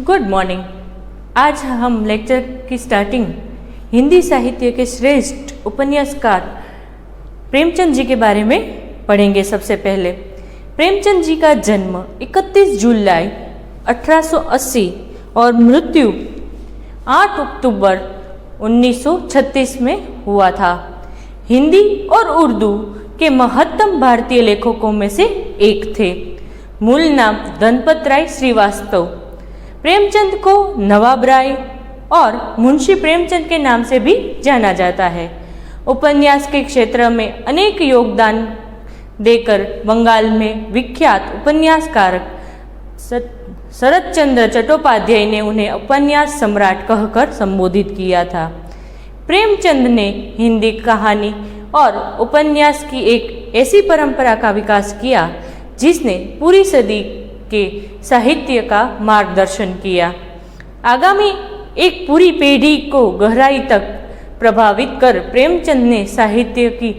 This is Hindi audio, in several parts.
Good morning. आज हम लेक्चर की स्टार्टिंग हिंदी साहित्य के श्रेष्ठ उपन्यासकार प्रेमचंद जी के बारे में पढ़ेंगे। सबसे पहले प्रेमचंद जी का जन्म 31 जुलाई 1880 और मृत्यु 8 अक्टूबर 1936 में हुआ था। हिंदी और उर्दू के महत्तम भारतीय लेखकों में से एक थे। मूल नाम धनपत राय श्रीवास्तव। प्रेमचंद को नवाब राय और मुंशी प्रेमचंद के नाम से भी जाना जाता है। उपन्यास के क्षेत्र में अनेक योगदान देकर बंगाल में विख्यात उपन्यासकार शरतचंद्र चट्टोपाध्याय ने उन्हें उपन्यास सम्राट कहकर संबोधित किया था। प्रेमचंद ने हिंदी कहानी और उपन्यास की एक ऐसी परंपरा का विकास किया जिसने पूरी सदी के साहित्य का मार्गदर्शन किया। आगामी एक पूरी पीढ़ी को गहराई तक प्रभावित कर प्रेमचंद ने साहित्य की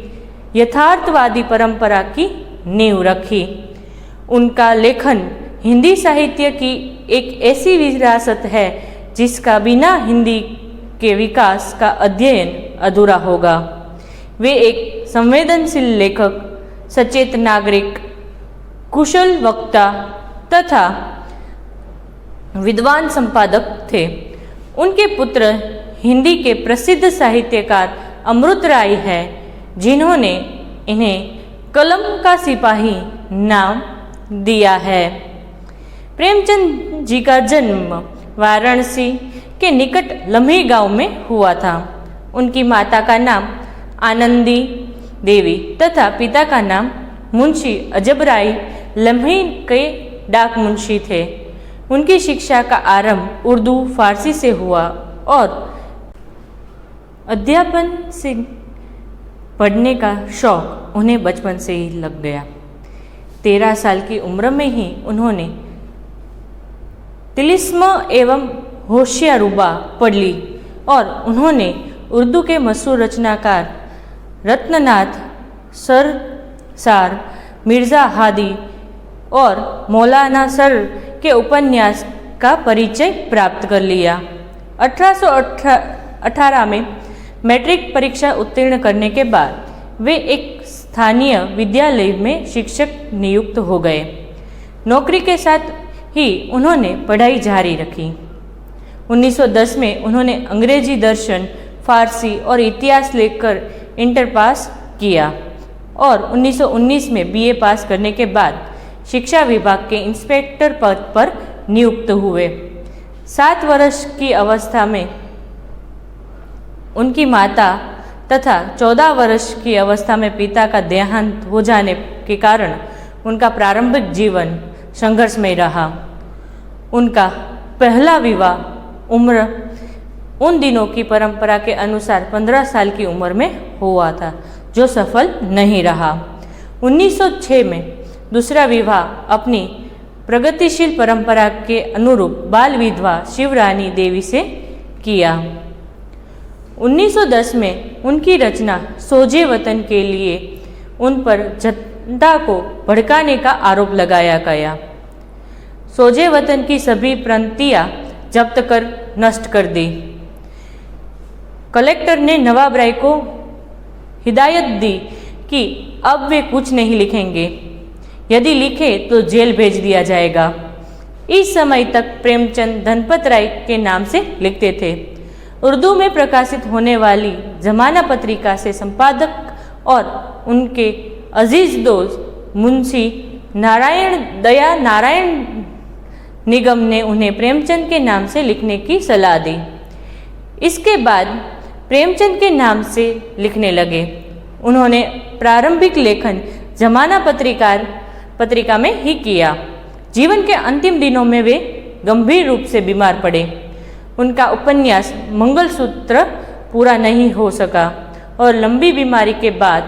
यथार्थवादी परंपरा की नींव रखी। उनका लेखन हिंदी साहित्य की एक ऐसी विरासत है जिसका बिना हिंदी के विकास का अध्ययन अधूरा होगा। वे एक संवेदनशील लेखक, सचेत नागरिक, कुशल वक्ता तथा विद्वान संपादक थे। उनके पुत्र हिंदी के प्रसिद्ध साहित्यकार अमृत राय हैं, जिन्होंने इन्हें कलम का सिपाही नाम दिया है। प्रेमचंद जी का जन्म वाराणसी के निकट लम्ही गांव में हुआ था। उनकी माता का नाम आनंदी देवी तथा पिता का नाम मुंशी अजब राय लम्ही के डाक मुंशी थे। उनकी शिक्षा का आरंभ उर्दू फारसी से हुआ और अध्यापन से पढ़ने का शौक उन्हें बचपन से ही लग गया। 13 साल की उम्र में ही उन्होंने तिलिस्म एवं होशियारुबा पढ़ ली और उन्होंने उर्दू के मशहूर रचनाकार रत्ननाथ, सरसार, मिर्ज़ा हादी और मौलाना सर के उपन्यास का परिचय प्राप्त कर लिया। 1818 में मैट्रिक परीक्षा उत्तीर्ण करने के बाद वे एक स्थानीय विद्यालय में शिक्षक नियुक्त हो गए। नौकरी के साथ ही उन्होंने पढ़ाई जारी रखी। 1910 में उन्होंने अंग्रेजी दर्शन, फारसी और इतिहास लेकर इंटर पास किया और 1919 में बीए पास करने के बाद शिक्षा विभाग के इंस्पेक्टर पद पर नियुक्त हुए। 7 वर्ष की अवस्था में उनकी माता तथा 14 वर्ष की अवस्था में पिता का देहांत हो जाने के कारण उनका प्रारंभिक जीवन संघर्षमय रहा। उनका पहला विवाह उम्र उन दिनों की परंपरा के अनुसार 15 साल की उम्र में हुआ था, जो सफल नहीं रहा। 1906 में दूसरा विवाह अपनी प्रगतिशील परंपरा के अनुरूप बाल विधवा शिवरानी देवी से किया। 1910 में उनकी रचना सोजे वतन के लिए उन पर जनता को भड़काने का आरोप लगाया गया। सोजे वतन की सभी पंक्तियां जब्त कर नष्ट कर दी। कलेक्टर ने नवाब राय को हिदायत दी कि अब वे कुछ नहीं लिखेंगे, यदि लिखे तो जेल भेज दिया जाएगा। इस समय तक प्रेमचंद धनपत राय के नाम से लिखते थे। उर्दू में प्रकाशित होने वाली जमाना पत्रिका से संपादक और उनके अजीज दोस्त मुंशी नारायण दया नारायण निगम ने उन्हें प्रेमचंद के नाम से लिखने की सलाह दी। इसके बाद प्रेमचंद के नाम से लिखने लगे। उन्होंने प्रारंभिक लेखन जमाना पत्रिका में ही किया। जीवन के अंतिम दिनों में वे गंभीर रूप से बीमार पड़े। उनका उपन्यास मंगलसूत्र पूरा नहीं हो सका और लंबी बीमारी के बाद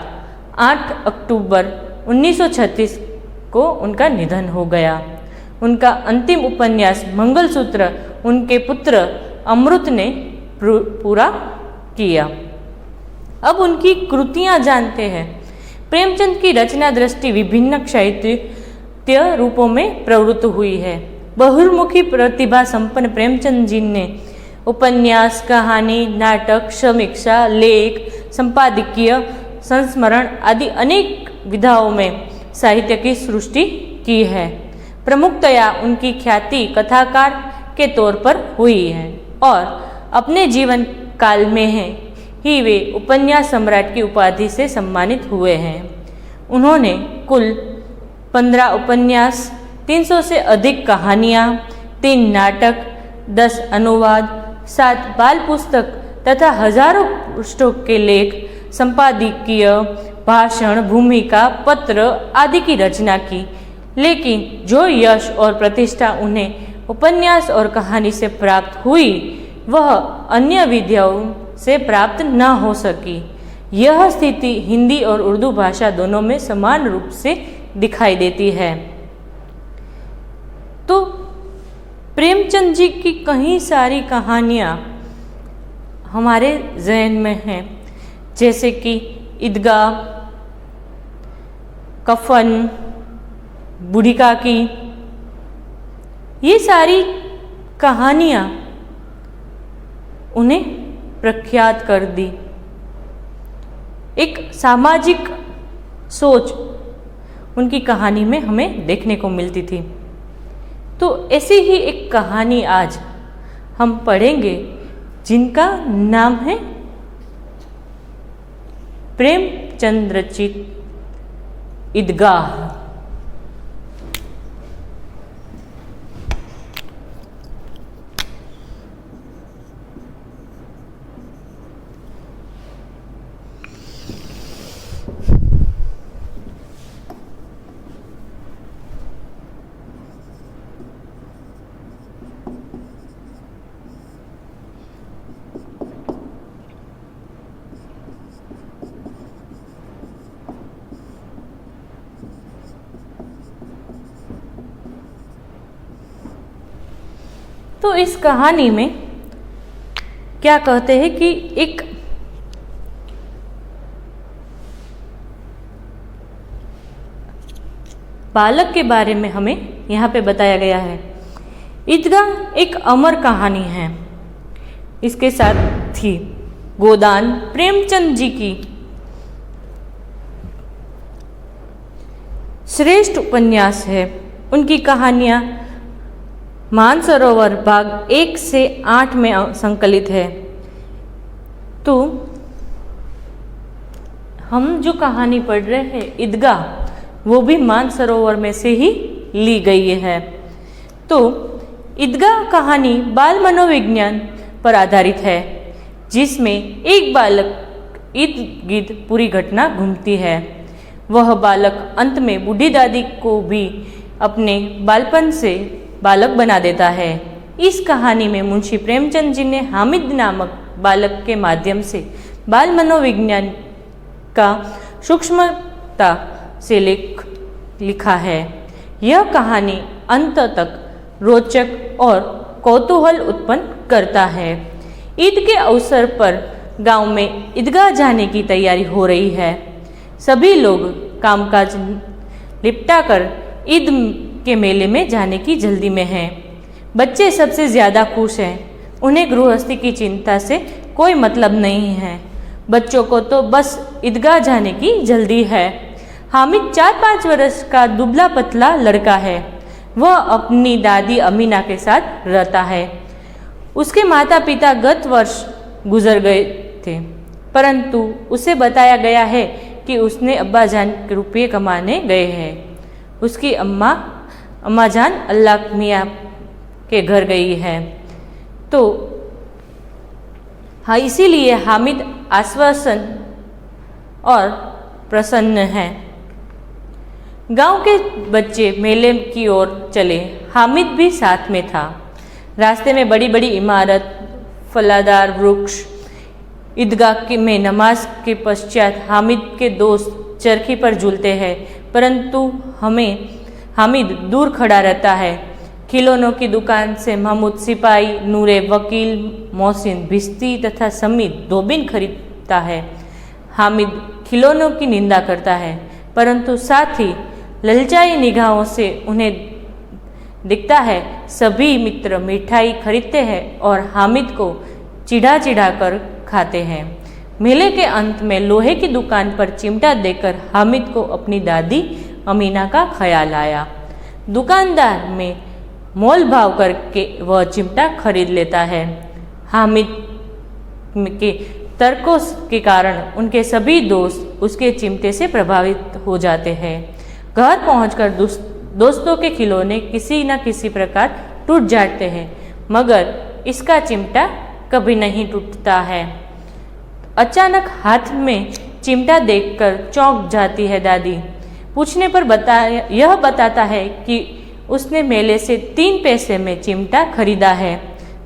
8 अक्टूबर 1936 को उनका निधन हो गया। उनका अंतिम उपन्यास मंगलसूत्र उनके पुत्र अमृत ने पूरा किया। अब उनकी कृतियां जानते हैं। प्रेमचंद की रचना दृष्टि विभिन्न साहित्य रूपों में प्रवृत्त हुई है। बहुमुखी प्रतिभा संपन्न प्रेमचंद जी ने उपन्यास, कहानी, नाटक, समीक्षा, लेख, संपादकीय, संस्मरण आदि अनेक विधाओं में साहित्य की सृष्टि की है। प्रमुखतया उनकी ख्याति कथाकार के तौर पर हुई है और अपने जीवन काल में ही वे उपन्यास सम्राट की उपाधि से सम्मानित हुए हैं। उन्होंने कुल 15 उपन्यास, 300 से अधिक कहानियाँ, 3 नाटक, 10 अनुवाद, 7 बाल पुस्तक तथा हजारों पृष्ठों के लेख, संपादकीय, भाषण, भूमिका, पत्र आदि की रचना की। लेकिन जो यश और प्रतिष्ठा उन्हें उपन्यास और कहानी से प्राप्त हुई वह अन्य विधाओं से प्राप्त न हो सकी। यह स्थिति हिंदी और उर्दू भाषा दोनों में समान रूप से दिखाई देती है। तो प्रेमचंद जी की कई सारी कहानियाँ हमारे ज़हन में हैं, जैसे कि ईदगाह, कफन, बूढ़ी काकी। ये सारी कहानियाँ उन्हें प्रख्यात कर दी। एक सामाजिक सोच उनकी कहानी में हमें देखने को मिलती थी। तो ऐसी ही एक कहानी आज हम पढ़ेंगे जिनका नाम है प्रेमचंद रचित ईदगाह। तो इस कहानी में क्या कहते हैं कि एक बालक के बारे में हमें यहाँ पे बताया गया है। ईदगाह एक अमर कहानी है। इसके साथ ही गोदान प्रेमचंद जी की श्रेष्ठ उपन्यास है। उनकी कहानियाँ मानसरोवर भाग 1 से 8 में संकलित है। तो हम जो कहानी पढ़ रहे हैं ईदगाह, वो भी मानसरोवर में से ही ली गई है। तो ईदगाह कहानी बाल मनोविज्ञान पर आधारित है, जिसमें एक बालक इर्द गिर्द पूरी घटना घूमती है। वह बालक अंत में बूढ़ी दादी को भी अपने बालपन से बालक बना देता है। इस कहानी में मुंशी प्रेमचंद जी ने हामिद नामक बालक के माध्यम से बाल मनोविज्ञान का सूक्ष्मता से लिखा है। यह कहानी अंत तक रोचक और कौतूहल उत्पन्न करता है। ईद के अवसर पर गांव में ईदगाह जाने की तैयारी हो रही है। सभी लोग कामकाज निपटाकर ईद के मेले में जाने की जल्दी में हैं। बच्चे सबसे ज़्यादा खुश हैं। उन्हें गृहस्थी की चिंता से कोई मतलब नहीं है। बच्चों को तो बस ईदगाह जाने की जल्दी है। हामिद 4-5 वर्ष का दुबला पतला लड़का है। वह अपनी दादी अमीना के साथ रहता है। उसके माता पिता गत वर्ष गुजर गए थे, परंतु उसे बताया गया है कि उसने अब्बा जान के रुपये कमाने गए हैं। उसकी अम्मा जान अल्लाह मियाँ के घर गई है। तो हाँ, इसीलिए हामिद आश्वासन और प्रसन्न है। गांव के बच्चे मेले की ओर चले। हामिद भी साथ में था। रास्ते में बड़ी बड़ी इमारत, फलादार वृक्ष। ईदगाह में नमाज के पश्चात हामिद के दोस्त चरखी पर झूलते हैं, परंतु हामिद दूर खड़ा रहता है। खिलौनों की दुकान से महमूद सिपाही, नूरे वकील, मोहसिन भिश्ती तथा समीर धोबिन खरीदता है। हामिद खिलौनों की निंदा करता है, परंतु साथ ही ललचाई निगाहों से उन्हें दिखता है सभी मित्र मिठाई खरीदते हैं और हामिद को चिढ़ा चिढ़ा कर खाते हैं। मेले के अंत में लोहे की दुकान पर चिमटा देकर हामिद को अपनी दादी अमीना का ख्याल आया। दुकानदार में मोल भाव करके वह चिमटा खरीद लेता है। हामिद के तर्कों के कारण उनके सभी दोस्त उसके चिमटे से प्रभावित हो जाते हैं। घर पहुंचकर दोस्तों के खिलौने किसी न किसी प्रकार टूट जाते हैं, मगर इसका चिमटा कभी नहीं टूटता है। अचानक हाथ में चिमटा देखकर चौंक जाती है दादी। पूछने पर यह बताता है कि उसने मेले से 3 पैसे में चिमटा खरीदा है।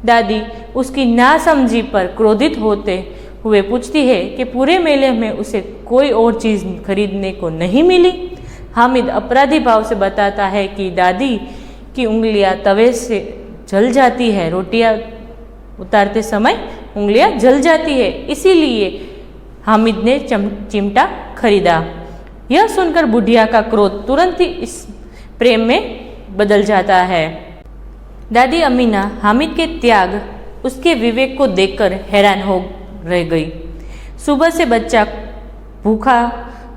दादी उसकी नासमझी पर क्रोधित होते हुए पूछती है कि पूरे मेले में उसे कोई और चीज़ खरीदने को नहीं मिली। हामिद अपराधी भाव से बताता है कि दादी की उंगलियां तवे से जल जाती है, रोटियां उतारते समय उंगलियां जल जाती है, इसीलिए हामिद ने चिमटा खरीदा। यह सुनकर बुढ़िया का क्रोध तुरंत ही इस प्रेम में बदल जाता है। दादी अमीना हामिद के त्याग, उसके विवेक को देखकर हैरान हो रह गई। सुबह से बच्चा भूखा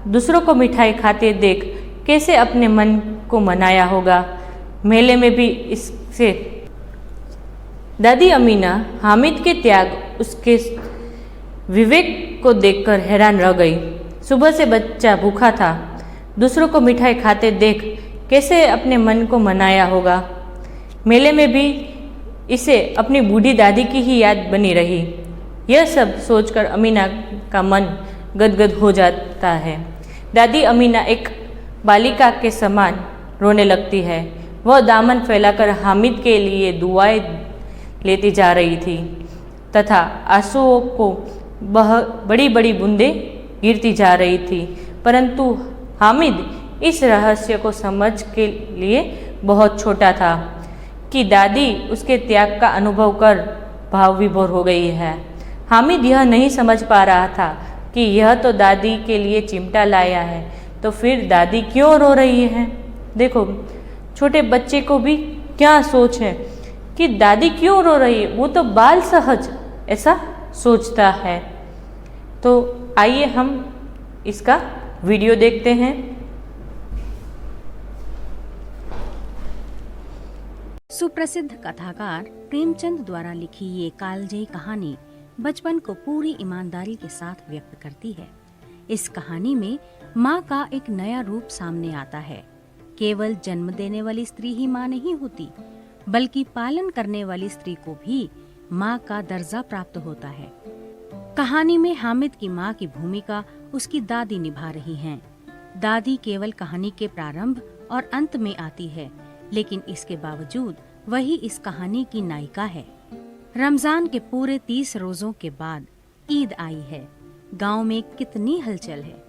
दूसरों को मिठाई खाते देख कैसे अपने मन को मनाया होगा, मेले में भी इससे। दादी अमीना हामिद के त्याग, उसके विवेक को देखकर हैरान रह गई। सुबह से बच्चा भूखा था, दूसरों को मिठाई खाते देख कैसे अपने मन को मनाया होगा, मेले में भी इसे अपनी बूढ़ी दादी की ही याद बनी रही। यह सब सोचकर अमीना का मन गदगद हो जाता है। दादी अमीना एक बालिका के समान रोने लगती है। वह दामन फैलाकर हामिद के लिए दुआएं लेती जा रही थी तथा आंसुओं को बड़ी बड़ी बूंदें गिरती जा रही थी, परंतु हामिद इस रहस्य को समझ के लिए बहुत छोटा था कि दादी उसके त्याग का अनुभव कर भाव विभोर हो गई है। हामिद यह नहीं समझ पा रहा था कि यह तो दादी के लिए चिमटा लाया है, तो फिर दादी क्यों रो रही है। देखो, छोटे बच्चे को भी क्या सोच है कि दादी क्यों रो रही है, वो तो बाल सहज ऐसा सोचता है। तो आइए हम इसका वीडियो देखते हैं। सुप्रसिद्ध कथाकार प्रेमचंद द्वारा लिखी ये कालजयी कहानी बचपन को पूरी ईमानदारी के साथ व्यक्त करती है। इस कहानी में माँ का एक नया रूप सामने आता है। केवल जन्म देने वाली स्त्री ही माँ नहीं होती, बल्कि पालन करने वाली स्त्री को भी माँ का दर्जा प्राप्त होता है। कहानी में हामिद की माँ की भूमिका उसकी दादी निभा रही हैं। दादी केवल कहानी के प्रारंभ और अंत में आती है, लेकिन इसके बावजूद वही इस कहानी की नायिका है। रमजान के पूरे 30 रोजों के बाद ईद आई है। गांव में कितनी हलचल है।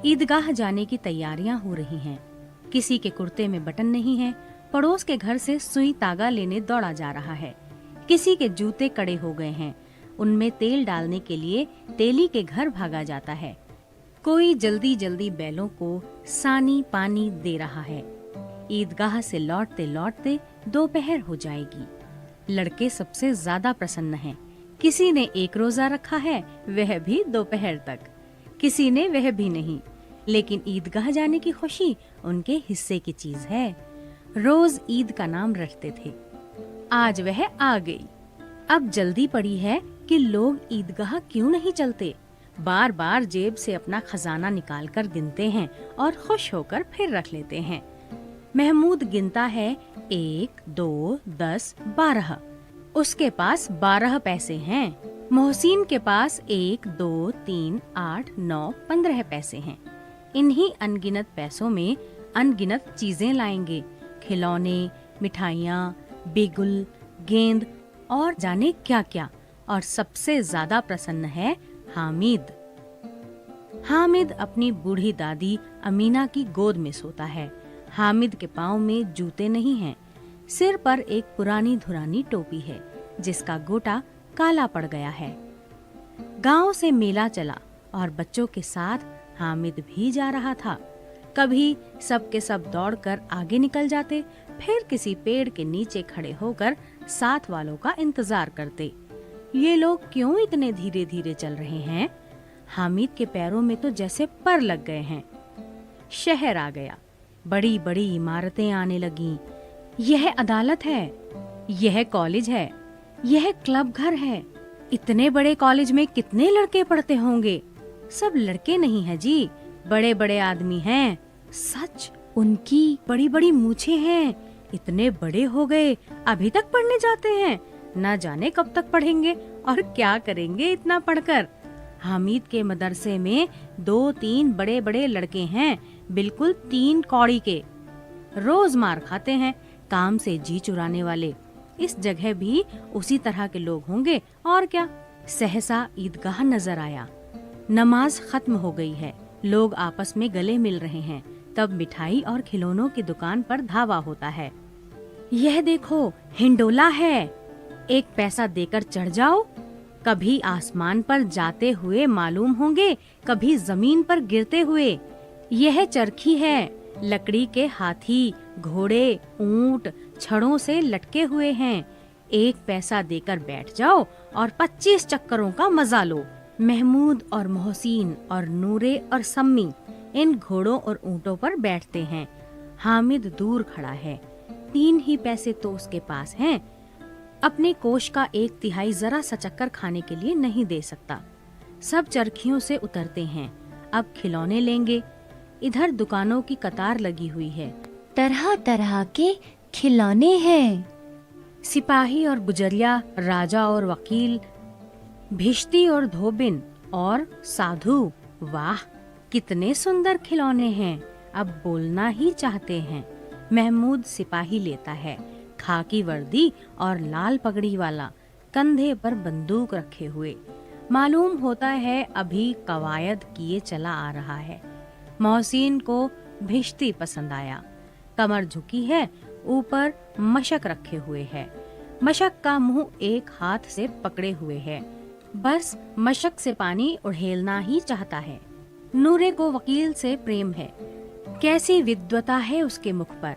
ईदगाह जाने की तैयारियां हो रही हैं। किसी के कुर्ते में बटन नहीं है, पड़ोस के घर से सुई तागा लेने दौड़ा जा रहा है। किसी के जूते कड़े हो गए हैं, उनमें तेल डालने के लिए तेली के घर भागा जाता है। कोई जल्दी जल्दी बैलों को सानी पानी दे रहा है। ईदगाह से लौटते लौटते दोपहर हो जाएगी। लड़के सबसे ज्यादा प्रसन्न हैं। किसी ने एक रोजा रखा है, वह भी दोपहर तक। किसी ने वह भी नहीं, लेकिन ईदगाह जाने की खुशी उनके हिस्से की चीज है। रोज ईद का नाम रटते थे, आज वह आ गई। अब जल्दी पड़ी है कि लोग ईदगाह क्यों नहीं चलते। बार बार जेब से अपना खजाना निकालकर गिनते हैं और खुश होकर फिर रख लेते हैं। महमूद गिनता है 1, 2, 10, 12। उसके पास 12 पैसे हैं। मोहसिन के पास 1, 2, 3, 8, 9, 15 पैसे हैं। इन्हीं अनगिनत पैसों में अनगिनत चीजें लाएंगे। खिलौने, मिठाइयाँ, बिगुल, गेंद और जाने क्या क्या। और सबसे ज्यादा प्रसन्न है हामिद। हामिद अपनी बूढ़ी दादी अमीना की गोद में सोता है। हामिद के पाँव में जूते नहीं हैं। सिर पर एक पुरानी धुरानी टोपी है, जिसका गोटा काला पड़ गया है। गांव से मेला चला और बच्चों के साथ हामिद भी जा रहा था। कभी सब के सब दौड़कर आगे निकल जाते, फिर किसी पेड़ के नीचे खड़े होकर साथ वालों का इंतजार करते। ये लोग क्यों इतने धीरे धीरे चल रहे हैं? हामिद के पैरों में तो जैसे पर लग गए हैं। शहर आ गया, बड़ी बड़ी इमारतें आने लगीं। यह अदालत है, यह कॉलेज है, यह क्लब घर है। इतने बड़े कॉलेज में कितने लड़के पढ़ते होंगे? सब लड़के नहीं है जी, बड़े बड़े आदमी हैं। सच, उनकी बड़ी बड़ी मूछें हैं। इतने बड़े हो गए, अभी तक पढ़ने जाते हैं। न जाने कब तक पढ़ेंगे और क्या करेंगे इतना पढ़कर। हामिद के मदरसे में 2-3 बड़े बड़े लड़के हैं, बिल्कुल 3 कौड़ी के। रोज मार खाते हैं, काम से जी चुराने वाले। इस जगह भी उसी तरह के लोग होंगे और क्या। सहसा ईदगाह नजर आया। नमाज खत्म हो गई है, लोग आपस में गले मिल रहे हैं। तब मिठाई और खिलौनों की दुकान पर धावा होता है। यह देखो, हिंडोला है, 1 पैसा देकर चढ़ जाओ। कभी आसमान पर जाते हुए मालूम होंगे, कभी जमीन पर गिरते हुए। यह चरखी है, लकड़ी के हाथी, घोड़े, ऊंट छड़ों से लटके हुए हैं। 1 पैसा देकर बैठ जाओ और 25 चक्करों का मजा लो। महमूद और मोहसिन और नूरे और सम्मी इन घोड़ों और ऊंटों पर बैठते हैं। हामिद दूर खड़ा है, 3 ही पैसे तो उसके पास हैं। अपने कोष का 1/3 जरा सा चक्कर खाने के लिए नहीं दे सकता। सब चरखियों से उतरते हैं, अब खिलौने लेंगे। इधर दुकानों की कतार लगी हुई है, तरह तरह के खिलौने हैं। सिपाही और गुजरिया, राजा और वकील, भिश्ती और धोबिन और साधु। वाह, कितने सुंदर खिलौने हैं, अब बोलना ही चाहते हैं। महमूद सिपाही लेता है, खाकी वर्दी और लाल पगड़ी वाला, कंधे पर बंदूक रखे हुए। मालूम होता है अभी कवायद किए चला आ रहा है। मोहसिन को भिश्ती पसंद आया, कमर झुकी है, ऊपर मशक रखे हुए है। मशक का मुंह 1 हाथ से पकड़े हुए है, बस मशक से पानी उड़ेलना ही चाहता है। नूरे को वकील से प्रेम है, कैसी विद्वता है उसके मुख पर।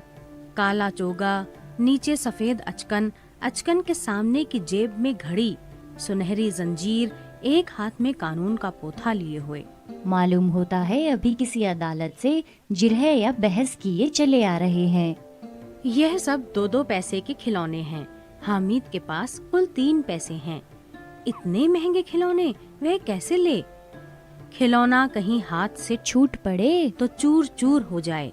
काला चोगा, नीचे सफेद अचकन, अचकन के सामने की जेब में घड़ी, सुनहरी जंजीर, 1 हाथ में कानून का पोथा लिए हुए। मालूम होता है अभी किसी अदालत से जिरह या बहस किए चले आ रहे हैं। यह सब 2-2 पैसे के खिलौने हैं। हामिद के पास कुल 3 पैसे हैं। इतने महंगे खिलौने वह कैसे ले? खिलौना कहीं हाथ से छूट पड़े तो चूर चूर हो जाए,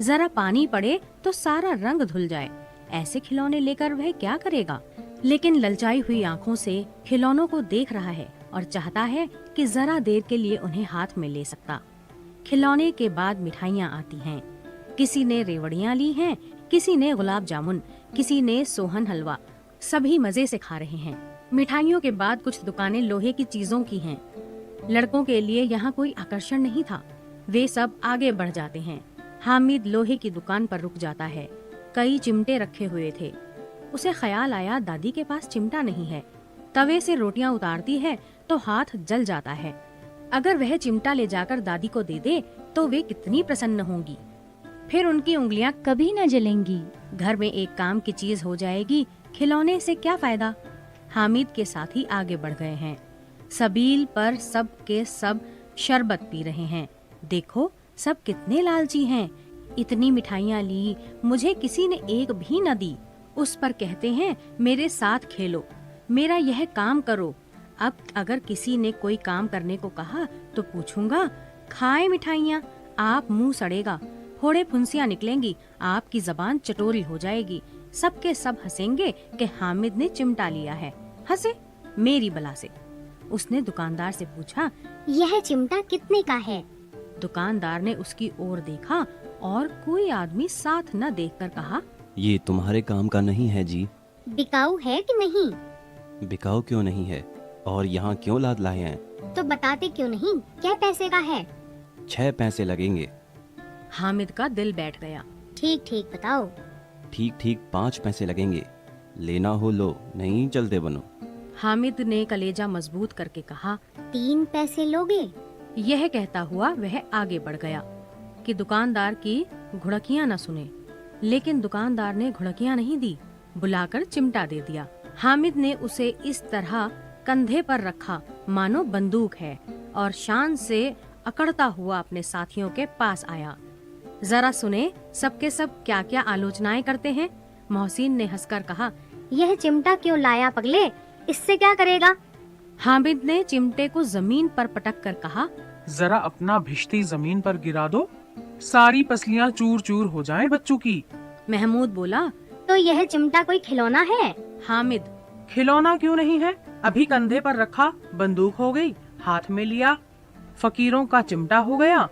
जरा पानी पड़े तो सारा रंग धुल जाए। ऐसे खिलौने लेकर वह क्या करेगा? लेकिन ललचाई हुई आंखों से खिलौनों को देख रहा है और चाहता है कि जरा देर के लिए उन्हें हाथ में ले सकता। खिलौने के बाद मिठाइयाँ आती हैं। किसी ने रेवड़ियाँ ली हैं, किसी ने गुलाब जामुन, किसी ने सोहन हलवा। सभी मजे से खा रहे हैं। मिठाइयों के बाद कुछ दुकानें लोहे की चीजों की हैं। लड़कों के लिए यहाँ कोई आकर्षण नहीं था, वे सब आगे बढ़ जाते हैं। हामिद लोहे की दुकान पर रुक जाता है। कई चिमटे रखे हुए थे। उसे ख्याल आया दादी के पास चिमटा नहीं है। तवे से रोटियां उतारती है तो हाथ जल जाता है। अगर वह चिमटा ले जाकर दादी को दे दे तो वे कितनी प्रसन्न होंगी। फिर उनकी उंगलियां कभी न जलेंगी। घर में एक काम की चीज हो जाएगी, खिलौने से क्या फायदा। हामिद के साथी आगे बढ़ गए हैं। सबील पर सब के सब शरबत पी रहे हैं। देखो सब कितने लालची हैं। इतनी मिठाइयाँ ली, मुझे किसी ने एक भी न दी। उस पर कहते हैं मेरे साथ खेलो, मेरा यह काम करो। अब अगर किसी ने कोई काम करने को कहा तो पूछूंगा, खाए मिठाइयाँ, आप मुंह सड़ेगा, फोड़े फुंसियाँ निकलेंगी, आपकी जबान चटोरी हो जाएगी। सबके सब हंसेंगे कि हामिद ने चिमटा लिया है। हंसे मेरी बला से। उसने दुकानदार से पूछा, यह चिमटा कितने का है? दुकानदार ने उसकी ओर देखा और कोई आदमी साथ न देखकर कहा, ये तुम्हारे काम का नहीं है जी। बिकाऊ है कि नहीं? बिकाऊ क्यों नहीं है, और यहाँ क्यों लाद लाए हैं? तो बताते क्यों नहीं, क्या पैसे का है? 6 पैसे लगेंगे। हामिद का दिल बैठ गया। ठीक ठीक बताओ। ठीक ठीक 5 पैसे लगेंगे। लेना हो लो, नहीं चलते बनो। हामिद ने कलेजा मजबूत करके कहा, 3 पैसे लोगे? यह कहता हुआ वह आगे बढ़ गया। कि दुकानदार की घुड़कियां न सुने, लेकिन दुकानदार ने घुड़कियां नहीं दी, बुलाकर चिमटा दे दिया। हामिद ने उसे इस तरह कंधे पर रखा मानो बंदूक है और शान से अकड़ता हुआ अपने साथियों के पास आया। जरा सुने सबके सब क्या क्या आलोचनाएं करते हैं। मोहसिन ने हंसकर कहा, यह चिमटा क्यों लाया पगले, इससे क्या करेगा? हामिद ने चिमटे को जमीन पर पटक कर कहा, जरा अपना भिश्ती जमीन पर गिरा दो, सारी पसलियां चूर चूर हो जाएं बच्चों की। महमूद बोला, तो यह चिमटा कोई खिलौना है? हामिद, खिलौना क्यों नहीं है, अभी कंधे पर रखा बंदूक हो गई, हाथ में लिया फकीरों का चिमटा हो गया।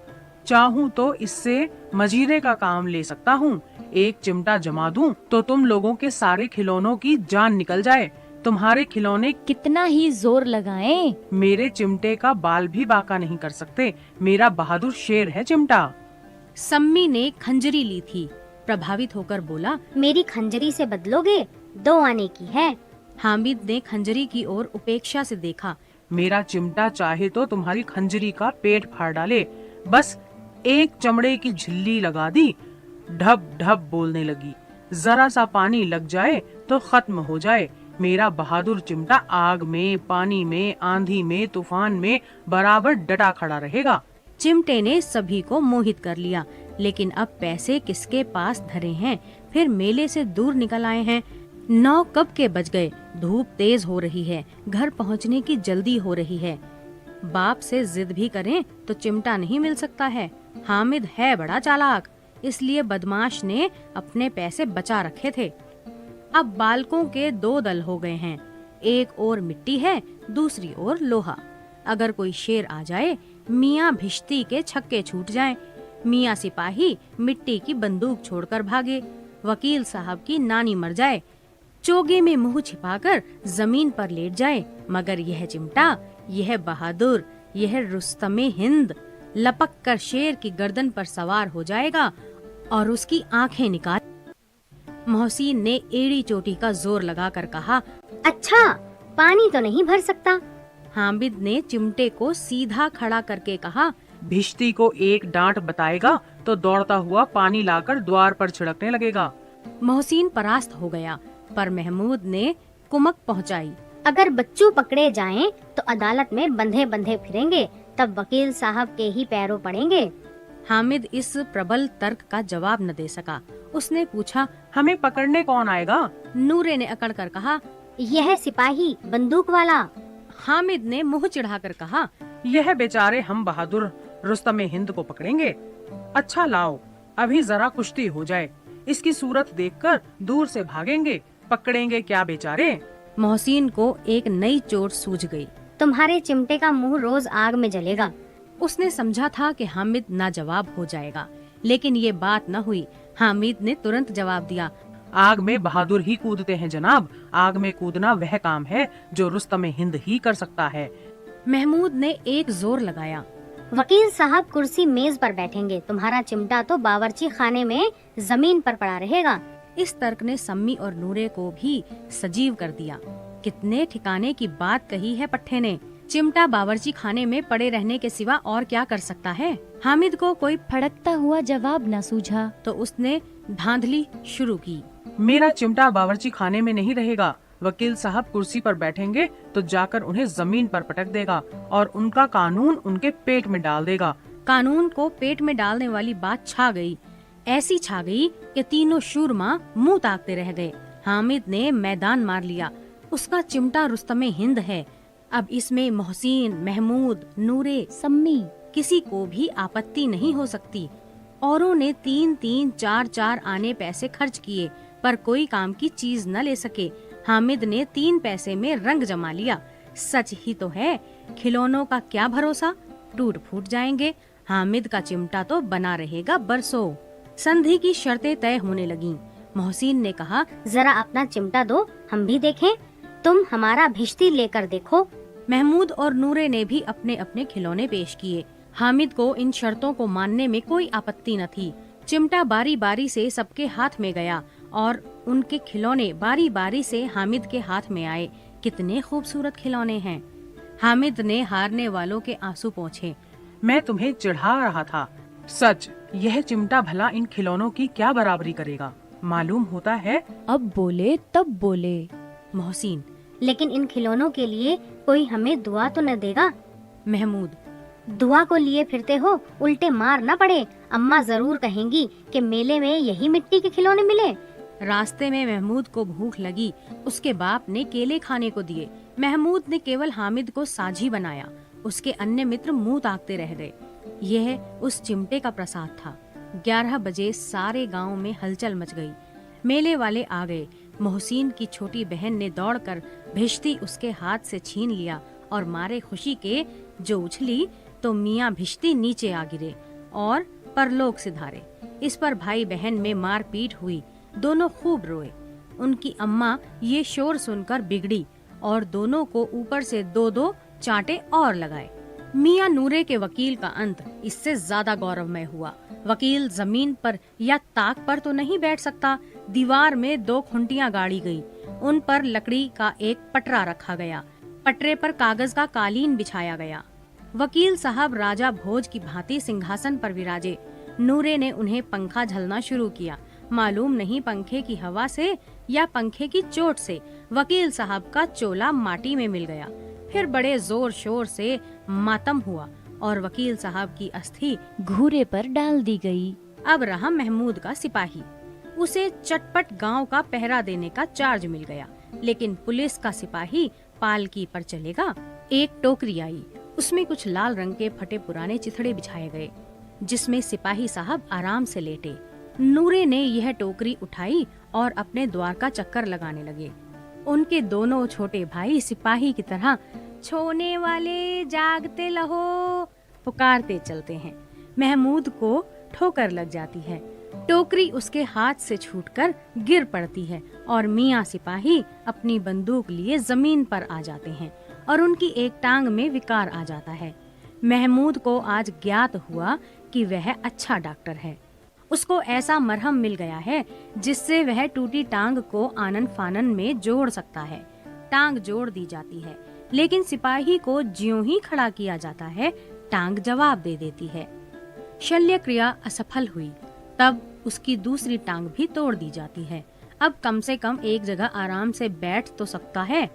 चाहूँ तो इससे मजीरे का काम ले सकता हूँ। एक चिमटा जमा दूं तो तुम लोगों के सारे खिलौनों की जान निकल जाए। तुम्हारे खिलौने कितना ही जोर लगाएं। मेरे चिमटे का बाल भी बाका नहीं कर सकते। मेरा बहादुर शेर है चिमटा। सम्मी ने खंजरी ली थी, प्रभावित होकर बोला, मेरी खंजरी से बदलोगे? 2 आने की है। हामिद ने खंजरी की ओर उपेक्षा से देखा। मेरा चिमटा चाहे तो तुम्हारी खंजरी का पेट फाड़ डाले। बस एक चमड़े की झिल्ली लगा दी, ढब ढब बोलने लगी। जरा सा पानी लग जाए तो खत्म हो जाए। मेरा बहादुर चिमटा आग में, पानी में, आंधी में, तूफान में बराबर डटा खड़ा रहेगा। चिमटे ने सभी को मोहित कर लिया, लेकिन अब पैसे किसके पास धरे हैं। फिर मेले से दूर निकल आए हैं। 9 कब के बज गए। धूप तेज हो रही है, घर पहुंचने की जल्दी हो रही है। बाप से जिद भी करें तो चिमटा नहीं मिल सकता है। हामिद है बड़ा चालाक, इसलिए बदमाश ने अपने पैसे बचा रखे थे। अब बालकों के 2 दल हो गए हैं, एक ओर मिट्टी है, दूसरी ओर लोहा। अगर कोई शेर आ जाए, मियाँ भिश्ती के छक्के छूट जाएं, मियाँ सिपाही मिट्टी की बंदूक छोड़कर भागे, वकील साहब की नानी मर जाए, चोगे में मुंह छिपाकर जमीन पर लेट जाए, मगर यह चिमटा, यह बहादुर, यह रुस्तमे हिंद लपक कर शेर की गर्दन पर सवार हो जाएगा और उसकी आंखें निकाल। मोहसिन ने एड़ी चोटी का जोर लगाकर कहा, अच्छा, पानी तो नहीं भर सकता? हामिद ने चिमटे को सीधा खड़ा करके कहा, भिश्ती को एक डांट बताएगा तो दौड़ता हुआ पानी लाकर द्वार पर छिड़कने लगेगा। मोहसिन परास्त हो गया, पर महमूद ने कुमक पहुंचाई। अगर बच्चों पकड़े जाएं तो अदालत में बंधे बंधे फिरेंगे, तब वकील साहब के ही पैरों पड़ेंगे। हामिद इस प्रबल तर्क का जवाब न दे सका। उसने पूछा, हमें पकड़ने कौन आएगा? नूरे ने अकड़ कर कहा, यह सिपाही बंदूक वाला। हामिद ने मुंह चिढ़ाकर कहा, यह बेचारे हम बहादुर रुस्तमे हिंद को पकड़ेंगे। अच्छा लाओ, अभी जरा कुश्ती हो जाए, इसकी सूरत देखकर दूर से भागेंगे, पकड़ेंगे क्या बेचारे। मोहसिन को एक नई चोट सूझ गई। तुम्हारे चिमटे का मुंह रोज आग में जलेगा। उसने समझा था कि हामिद नाजवाब हो जाएगा, लेकिन ये बात न हुई। हामिद ने तुरंत जवाब दिया, आग में बहादुर ही कूदते हैं जनाब। आग में कूदना वह काम है जो रुस्तमे हिंद ही कर सकता है। महमूद ने एक जोर लगाया, वकील साहब कुर्सी मेज पर बैठेंगे, तुम्हारा चिमटा तो बावर्ची खाने में जमीन पर पड़ा रहेगा। इस तर्क ने सम्मी और नूरे को भी सजीव कर दिया। कितने ठिकाने की बात कही है पट्टे ने। चिमटा बावर्ची खाने में पड़े रहने के सिवा और क्या कर सकता है। हामिद को कोई फड़कता हुआ जवाब न सूझा तो उसने धांधली शुरू की। मेरा चिमटा बावर्ची खाने में नहीं रहेगा। वकील साहब कुर्सी पर बैठेंगे तो जाकर उन्हें जमीन पर पटक देगा और उनका कानून उनके पेट में डाल देगा। कानून को पेट में डालने वाली बात छा गई, ऐसी छा गई कि तीनों शूरमा मुंह ताकते रह गए। हामिद ने मैदान मार लिया। उसका चिमटा रुस्तमे हिंद है। अब इसमें मोहसिन, महमूद, नूरे, सम्मी किसी को भी आपत्ति नहीं हो सकती। औरों ने 3-3, 4-4 आने पैसे खर्च किए, पर कोई काम की चीज न ले सके। हामिद ने 3 पैसे में रंग जमा लिया। सच ही तो है, खिलौनों का क्या भरोसा, टूट फूट जाएंगे। हामिद का चिमटा तो बना रहेगा बरसों। संधि की शर्तें तय होने लगीं। मोहसिन ने कहा, जरा अपना चिमटा दो, हम भी देखें। तुम हमारा भिश्ती लेकर देखो। महमूद और नूरे ने भी अपने अपने खिलौने पेश किए। हामिद को इन शर्तों को मानने में कोई आपत्ति न थी। चिमटा बारी बारी से सबके हाथ में गया और उनके खिलौने बारी बारी से हामिद के हाथ में आए। कितने खूबसूरत खिलौने हैं। हामिद ने हारने वालों के आंसू पोंछे। मैं तुम्हें चिढ़ा रहा था, सच, यह चिमटा भला इन खिलौनों की क्या बराबरी करेगा? मालूम होता है। अब बोले तब बोले। मोहसिन। लेकिन इन खिलौनों के लिए कोई हमें दुआ तो न देगा? महमूद। दुआ को लिए फिरते हो, उल्टे मार न पड़े। अम्मा जरूर कहेंगी कि मेले में यही मिट्टी के खिलौने मिले। रास्ते में महमूद को भूख लगी। उसके बाप ने केले खाने को दिए। महमूद ने केवल हामिद को साझी बनाया। उसके अन्य मित्र मुंह ताकते रह गए। यह उस चिमटे का प्रसाद था। 11 बजे सारे गांव में हलचल मच गई। मेले वाले आ गए। मोहसिन की छोटी बहन ने दौड़कर भिश्ती उसके हाथ से छीन लिया और मारे खुशी के जो उछली तो मियाँ भिश्ती नीचे आ गिरे और परलोक सिधारे। इस पर भाई बहन में मारपीट हुई। दोनों खूब रोए। उनकी अम्मा ये शोर सुनकर बिगड़ी और दोनों को ऊपर से 2-2 चांटे और लगाए। मियाँ नूरे के वकील का अंत इससे ज्यादा गौरवमय हुआ। वकील जमीन पर या ताक पर तो नहीं बैठ सकता। दीवार में 2 खुंटियां गाड़ी गई। उन पर लकड़ी का एक पटरा रखा गया। पटरे पर कागज का कालीन बिछाया गया। वकील साहब राजा भोज की भांति सिंहासन पर विराजे। नूरे ने उन्हें पंखा झलना शुरू किया। मालूम नहीं पंखे की हवा से या पंखे की चोट से वकील साहब का चोला माटी में मिल गया। फिर बड़े जोर शोर से मातम हुआ और वकील साहब की अस्थि घूरे पर डाल दी गई। अब रहा महमूद का सिपाही। उसे चटपट गांव का पहरा देने का चार्ज मिल गया। लेकिन पुलिस का सिपाही पालकी पर चलेगा। एक टोकरी आई। उसमें कुछ लाल रंग के फटे पुराने चिथड़े बिछाए गए, जिसमें सिपाही साहब आराम से लेटे। नूरे ने यह टोकरी उठाई और अपने द्वार का चक्कर लगाने लगे। उनके दोनों छोटे भाई सिपाही की तरह छोने वाले जागते लहो पुकारते चलते हैं। महमूद को ठोकर लग जाती है। टोकरी उसके हाथ से छूटकर गिर पड़ती है और मियाँ सिपाही अपनी बंदूक लिए जमीन पर आ जाते हैं और उनकी एक टांग में विकार आ जाता है। महमूद को आज ज्ञात हुआ कि वह अच्छा डॉक्टर है। उसको ऐसा मरहम मिल गया है जिससे वह टूटी टांग को आनन फानन में जोड़ सकता है। टांग जोड़ दी जाती है, लेकिन सिपाही को ज्यों ही खड़ा किया जाता है टांग जवाब दे देती है। शल्य क्रिया असफल हुई, तब उसकी दूसरी टांग भी तोड़ दी जाती है। अब कम से कम एक जगह आराम से बैठ तो सकता है।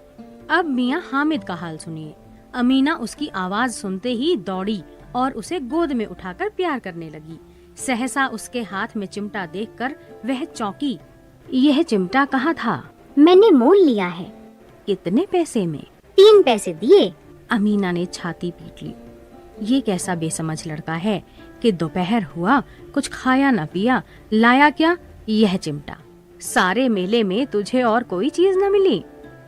अब मियाँ हामिद का हाल सुनिए। अमीना उसकी आवाज सुनते ही दौड़ी और उसे गोद में उठाकर प्यार करने लगी। सहसा उसके हाथ में चिमटा देखकर वह चौंकी। यह चिमटा कहाँ था? मैंने मोल लिया है। कितने पैसे में? 3 पैसे दिए। अमीना ने छाती पीट ली। ये कैसा बेसमझ लड़का है कि दोपहर हुआ, कुछ खाया न पिया, लाया क्या? यह चिमटा। सारे मेले में तुझे और कोई चीज न मिली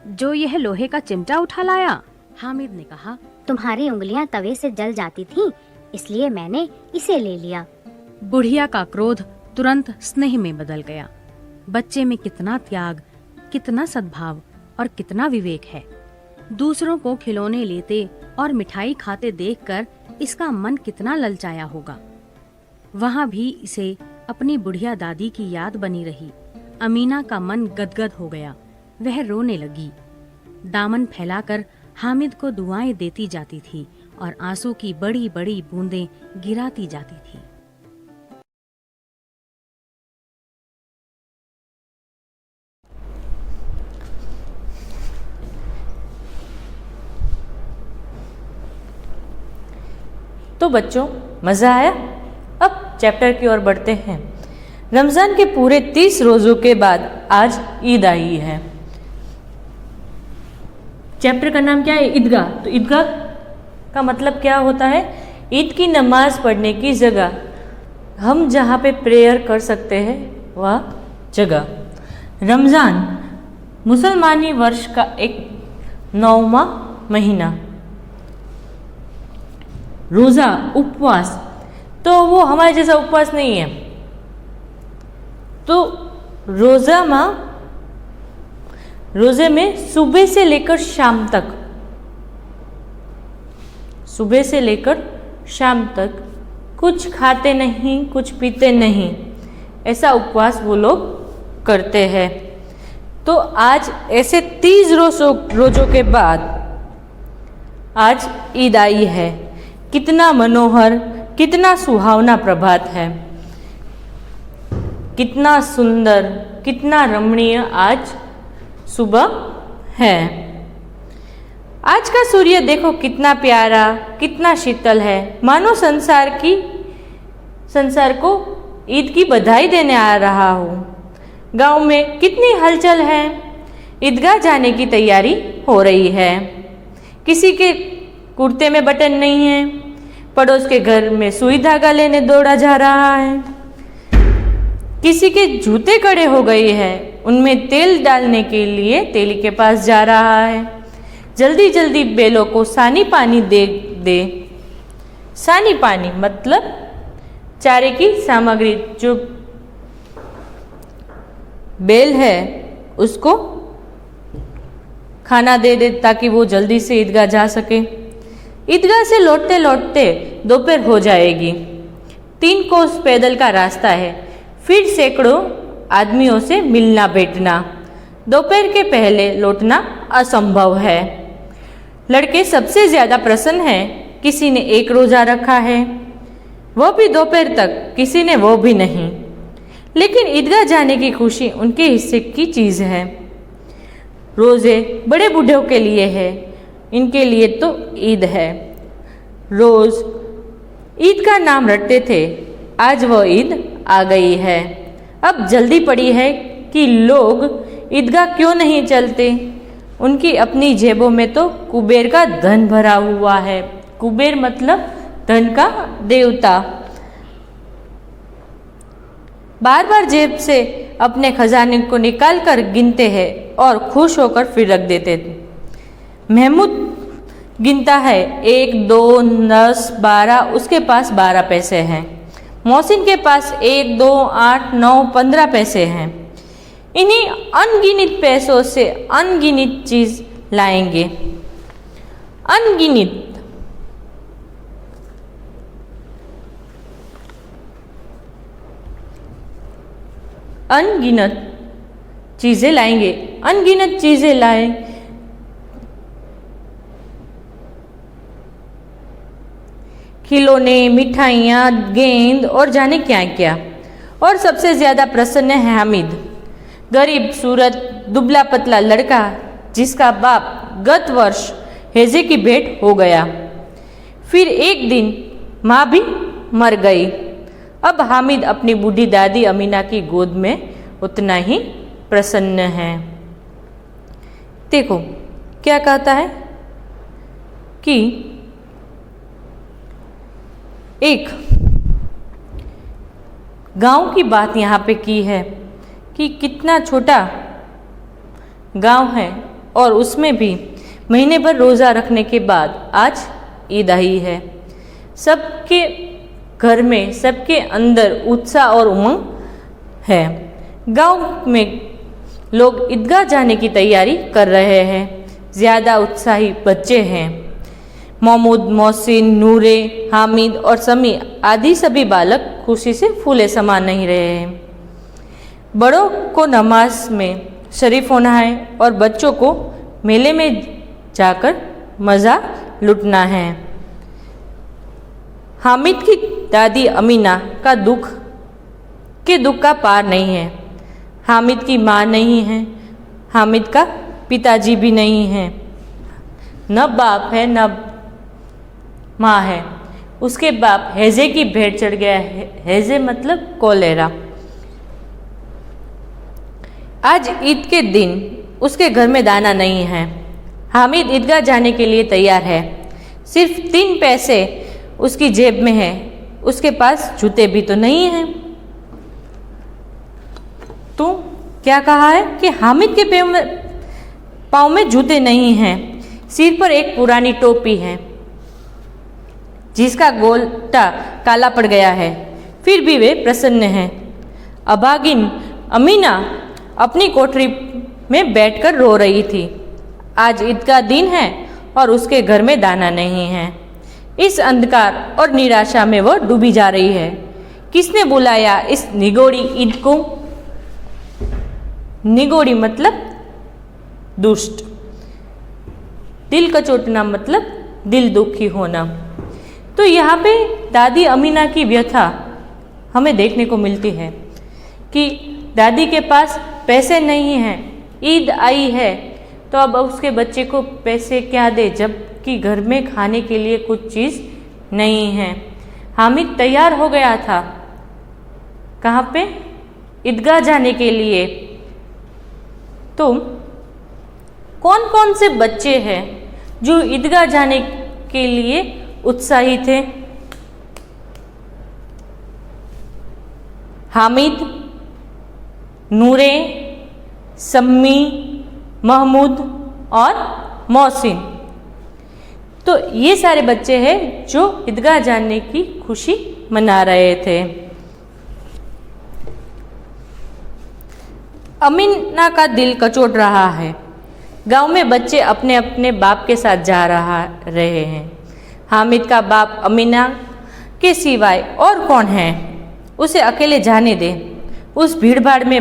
जो यह लोहे का चिमटा उठा लाया? हामिद ने कहा, तुम्हारी उंगलियां तवे से जल जाती थीं, इसलिए मैंने इसे ले लिया। बुढ़िया का क्रोध तुरंत स्नेह में बदल गया। बच्चे में कितना त्याग, कितना सद्भाव और कितना विवेक है। दूसरों को खिलौने लेते और मिठाई खाते देखकर इसका मन कितना ललचाया होगा। वहाँ भी इसे अपनी बुढ़िया दादी की याद बनी रही। अमीना का मन गदगद हो गया। वह रोने लगी। दामन फैलाकर हामिद को दुआएं देती जाती थी और आंसू की बड़ी बड़ी बूंदें गिराती जाती थी। तो बच्चों, मज़ा आया? अब चैप्टर की ओर बढ़ते हैं। रमज़ान के पूरे 30 रोज़ों के बाद आज ईद आई है। चैप्टर का नाम क्या है? ईदगाह। तो ईदगाह का मतलब क्या होता है? ईद की नमाज पढ़ने की जगह। हम जहाँ पे प्रेयर कर सकते हैं वह जगह। रमज़ान मुसलमानी वर्ष का एक 9वां महीना। रोज़ा, उपवास, तो वो हमारे जैसा उपवास नहीं है। तो रोज़े में सुबह से लेकर शाम तक कुछ खाते नहीं, कुछ पीते नहीं, ऐसा उपवास वो लोग करते हैं। तो आज ऐसे 30 रोज़ों के बाद आज ईद आई है। कितना मनोहर, कितना सुहावना प्रभात है, कितना सुंदर, कितना रमणीय आज सुबह है। आज का सूर्य देखो कितना प्यारा, कितना शीतल है, मानो संसार को ईद की बधाई देने आ रहा हूँ। गांव में कितनी हलचल है, ईदगाह जाने की तैयारी हो रही है। किसी के कुर्ते में बटन नहीं है, पड़ोस के घर में सुई धागा लेने दौड़ा जा रहा है। किसी के जूते कड़े हो गए हैं, उनमें तेल डालने के लिए तेली के पास जा रहा है। जल्दी जल्दी बैलों को सानी पानी दे। सानी पानी मतलब चारे की सामग्री, जो बैल है उसको खाना दे दे ताकि वो जल्दी से ईदगाह जा सके। ईदगाह से लौटते लौटते दोपहर हो जाएगी। 3 कोस पैदल का रास्ता है, फिर सैकड़ों आदमियों से मिलना बैठना। दोपहर के पहले लौटना असंभव है। लड़के सबसे ज्यादा प्रसन्न हैं, किसी ने 1 रोजा रखा है, वो भी दोपहर तक, किसी ने वो भी नहीं। लेकिन ईदगाह जाने की खुशी उनके हिस्से की चीज है। रोजे बड़े बूढ़ों के लिए है, इनके लिए तो ईद है। रोज ईद का नाम रटते थे, आज वो ईद आ गई है। अब जल्दी पड़ी है कि लोग ईदगाह क्यों नहीं चलते। उनकी अपनी जेबों में तो कुबेर का धन भरा हुआ है। कुबेर मतलब धन का देवता। बार बार जेब से अपने खजाने को निकाल कर गिनते हैं और खुश होकर फिर रख देते थे। महमूद गिनता है 1, 2, 10, 12, उसके पास 12 पैसे हैं। मोहसिन के पास 1, 2, 8, 9, 15 पैसे हैं। इन्हीं अनगिनत पैसों से अनगिनत चीज लाएंगे। अनगिनत चीजें लाएंगे, अनगिनत चीजें लाए। खिलौने, मिठाइयाँ, गेंद और जाने क्या क्या। और सबसे ज्यादा प्रसन्न है हामिद, गरीब सूरत दुबला पतला लड़का जिसका बाप गत वर्ष हैजे की भेंट हो गया। फिर एक दिन माँ भी मर गई। अब हामिद अपनी बूढ़ी दादी अमीना की गोद में उतना ही प्रसन्न है। देखो क्या कहता है कि एक गांव की बात यहाँ पे की है कि कितना छोटा गांव है और उसमें भी महीने भर रोज़ा रखने के बाद आज ईद आई है। सबके घर में, सबके अंदर उत्साह और उमंग है। गांव में लोग ईदगाह जाने की तैयारी कर रहे हैं। ज़्यादा उत्साही बच्चे हैं। महमूद, मोहसिन, नूरे, हामिद और समी आदि सभी बालक खुशी से फूले समा नहीं रहे हैं। बड़ों को नमाज में शरीफ होना है और बच्चों को मेले में जाकर मज़ा लुटना है। हामिद की दादी अमीना का दुख का पार नहीं है। हामिद की माँ नहीं है, हामिद का पिताजी भी नहीं है, न बाप है न माँ है। उसके बाप हैजे की भेंट चढ़ गया है। हैजे मतलब कोलेरा। आज ईद के दिन उसके घर में दाना नहीं है। हामिद ईदगाह जाने के लिए तैयार है। सिर्फ 3 पैसे उसकी जेब में है। उसके पास जूते भी तो नहीं हैं। तो क्या कहा है कि हामिद के पाँव में जूते नहीं हैं। सिर पर एक पुरानी टोपी है जिसका गोलटा काला पड़ गया है। फिर भी वे प्रसन्न हैं। अभागिन अमीना अपनी कोठरी में बैठकर रो रही थी। आज ईद का दिन है और उसके घर में दाना नहीं है। इस अंधकार और निराशा में वह डूबी जा रही है। किसने बुलाया इस निगोड़ी ईद को? निगोड़ी मतलब दुष्ट, दिल कचोटना मतलब दिल दुखी होना। तो यहाँ पे दादी अमीना की व्यथा हमें देखने को मिलती है कि दादी के पास पैसे नहीं हैं, ईद आई है तो अब उसके बच्चे को पैसे क्या दे जबकि घर में खाने के लिए कुछ चीज़ नहीं है। हामिद तैयार हो गया था, कहाँ पे? ईदगाह जाने के लिए। तो कौन कौन से बच्चे हैं जो ईदगाह जाने के लिए उत्साही थे? हामिद, नूरे, सम्मी, महमूद और मोहसिन। तो ये सारे बच्चे हैं जो ईदगाह जाने की खुशी मना रहे थे। अमीना का दिल कचोट रहा है। गांव में बच्चे अपने अपने बाप के साथ जा रहे हैं। हामिद का बाप अमीना के सिवाय और कौन है? उसे अकेले जाने दे। उस भीड़भाड़ में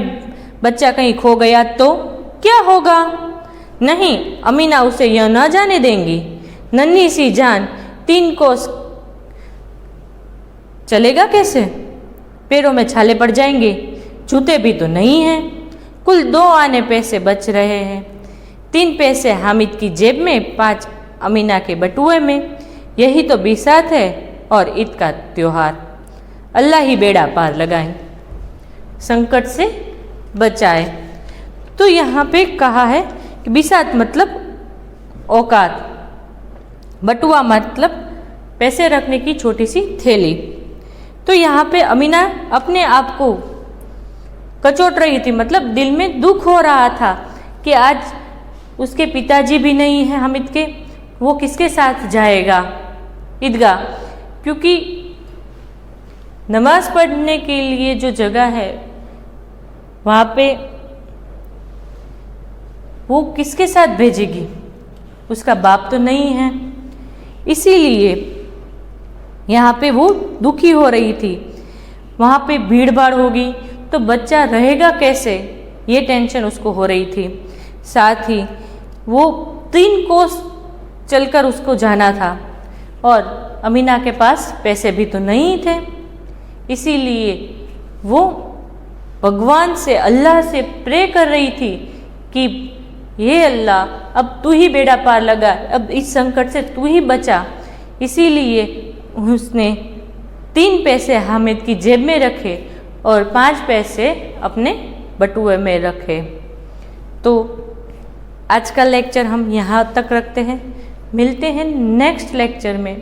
बच्चा कहीं खो गया तो क्या होगा? नहीं, अमीना उसे यह न जाने देंगी। नन्ही सी जान 3 कोस चलेगा कैसे? पैरों में छाले पड़ जाएंगे, जूते भी तो नहीं हैं। कुल 2 आने पैसे बच रहे हैं। 3 पैसे हामिद की जेब में, 5 अमीना के बटुए में। यही तो बिसात है और ईद का त्योहार। अल्लाह ही बेड़ा पार लगाए, संकट से बचाए। तो यहाँ पे कहा है कि बिसात मतलब औकात, बटुआ मतलब पैसे रखने की छोटी सी थैली। तो यहाँ पे अमीना अपने आप को कचोट रही थी, मतलब दिल में दुख हो रहा था कि आज उसके पिताजी भी नहीं हैं हामिद के, वो किसके साथ जाएगा ईदगाह? क्योंकि नमाज पढ़ने के लिए जो जगह है वहाँ पे वो किसके साथ भेजेगी? उसका बाप तो नहीं है। इसीलिए यहाँ पे वो दुखी हो रही थी। वहाँ पे भीड़ भाड़ होगी तो बच्चा रहेगा कैसे, ये टेंशन उसको हो रही थी। साथ ही वो 3 कोस चलकर उसको जाना था और अमीना के पास पैसे भी तो नहीं थे। इसीलिए वो भगवान से, अल्लाह से प्रे कर रही थी कि ये अल्लाह, अब तू ही बेड़ा पार लगा, अब इस संकट से तू ही बचा। इसीलिए उसने 3 पैसे हामिद की जेब में रखे और 5 पैसे अपने बटुए में रखे। तो आज का लेक्चर हम यहाँ तक रखते हैं। मिलते हैं नेक्स्ट लेक्चर में।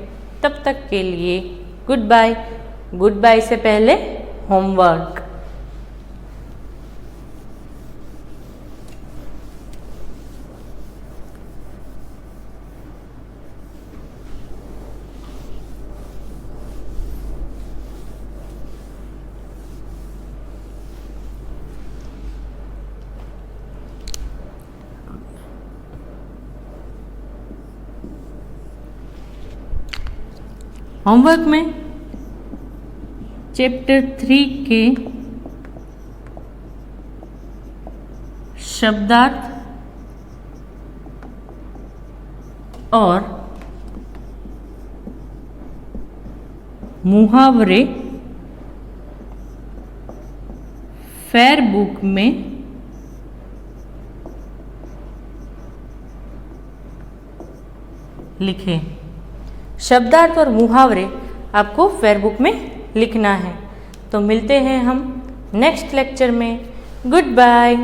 तब तक के लिए गुड बाय। गुड बाय से पहले होमवर्क। होमवर्क में चैप्टर 3 के शब्दार्थ और मुहावरे फेयर बुक में लिखें। शब्दार्थ और मुहावरे आपको फेयर बुक में लिखना है। तो मिलते हैं हम नेक्स्ट लेक्चर में। Good bye.